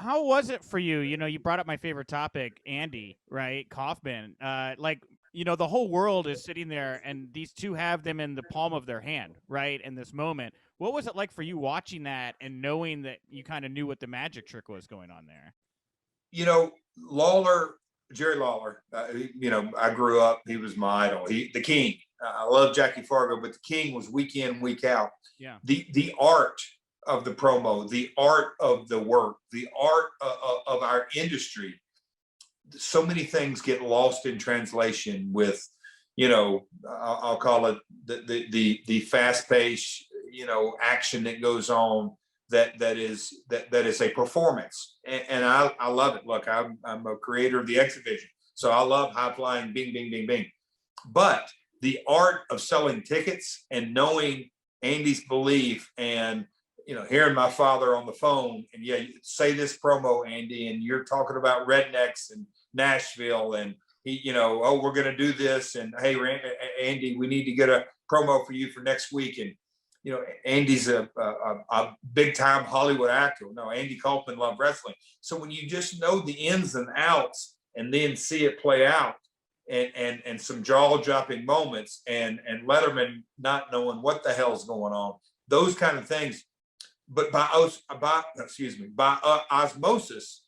How was it for you? You know, you brought up my favorite topic, Andy, right? Kaufman. The whole world is sitting there, and these two have them in the palm of their hand, right? In this moment, what was it like for you watching that and knowing that you kind of knew what the magic trick was going on there? Lawler, Jerry Lawler. I grew up. He was my idol. The king. I love Jackie Fargo, but the king was week in, week out. Yeah. The art of the promo, the art of the work, the art of our industry. So many things get lost in translation with, I'll call it the fast pace, action that goes on that is a performance. And I love it. Look, I'm a creator of the exhibition. So I love high flying, bing, bing, bing, bing. But the art of selling tickets and knowing Andy's belief and, hearing my father on the phone and say this promo, Andy, and you're talking about rednecks and Nashville and we're going to do this. And hey, Andy, we need to get a promo for you for next week. And, Andy's a big time Hollywood actor. No, Andy Kaufman loved wrestling. So when you just know the ins and outs and then see it play out and some jaw dropping moments and Letterman not knowing what the hell's going on, those kind of things. But by osmosis,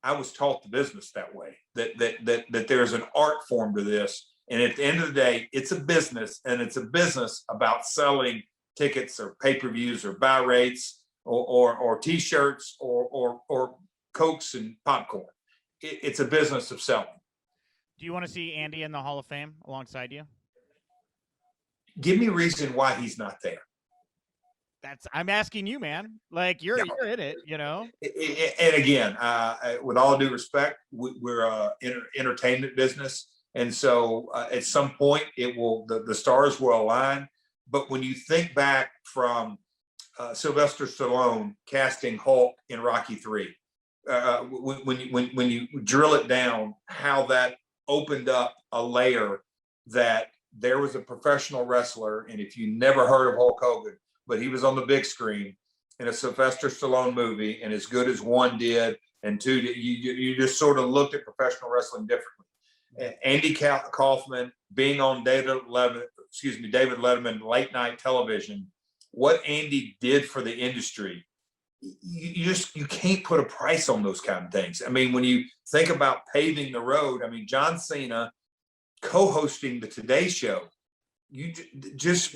I was taught the business that way, that there's an art form to this. And at the end of the day, it's a business, and it's a business about selling tickets or pay-per-views or buy rates or T-shirts or Cokes and popcorn. It's a business of selling. Do you want to see Andy in the Hall of Fame alongside you? Give me a reason why he's not there. I'm asking you, man. Like you're in it, And again, with all due respect, we're a entertainment business, and so at some point, the stars will align. But when you think back from Sylvester Stallone casting Hulk in Rocky III, when you drill it down, how that opened up a layer that there was a professional wrestler, and if you never heard of Hulk Hogan, but he was on the big screen in a Sylvester Stallone movie, and as good as one did, and two, you just sort of looked at professional wrestling differently. And Andy Kaufman being on David Letterman late night television, what Andy did for the industry, you can't put a price on those kind of things. I mean, when you think about paving the road, I mean, John Cena co-hosting the Today Show,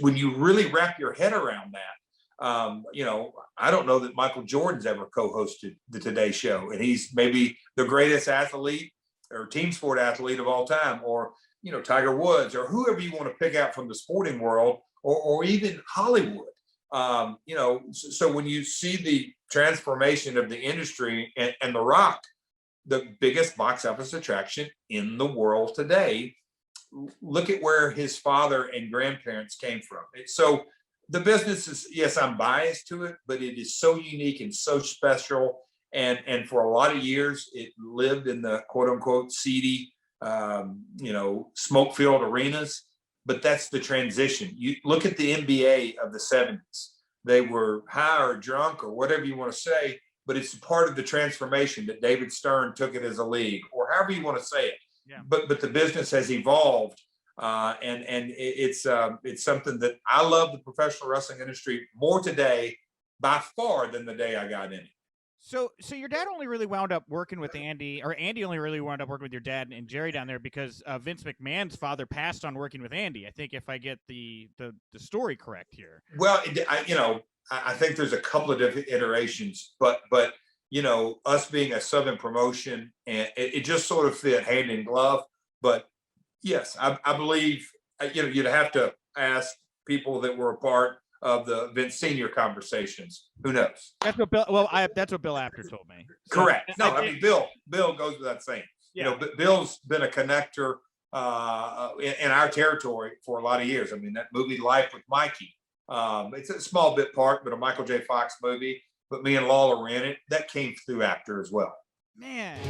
when you really wrap your head around that, I don't know that Michael Jordan's ever co-hosted the Today Show, and he's maybe the greatest athlete or team sport athlete of all time, or Tiger Woods, or whoever you want to pick out from the sporting world, or even Hollywood. So when you see the transformation of the industry and The Rock, the biggest box office attraction in the world today, look at where his father and grandparents came from. So the business is, yes, I'm biased to it, but it is so unique and so special. And for a lot of years, it lived in the quote unquote seedy, smoke-filled arenas. But that's the transition. You look at the NBA of the 70s. They were high or drunk or whatever you want to say, but it's part of the transformation that David Stern took it as a league, or however you want to say it. Yeah. But the business has evolved, and it's something that I love the professional wrestling industry more today by far than the day I got in it. So your dad only really wound up working with Andy, or Andy only really wound up working with your dad and Jerry down there because Vince McMahon's father passed on working with Andy. I think if I get the story correct here. Well, I think there's a couple of different iterations, but us being a Southern promotion, and it just sort of fit hand in glove. But yes, I believe you'd have to ask people that were a part of the Vince Senior conversations. Who knows? That's what Bill. Well, that's what Bill Apter told me. So, correct. No, I mean Bill goes without saying. Yeah. Bill's been a connector in our territory for a lot of years. I mean, that movie Life with Mikey. It's a small bit part, but a Michael J. Fox movie. But me and Lawler were in it. That came through Apter as well. Man.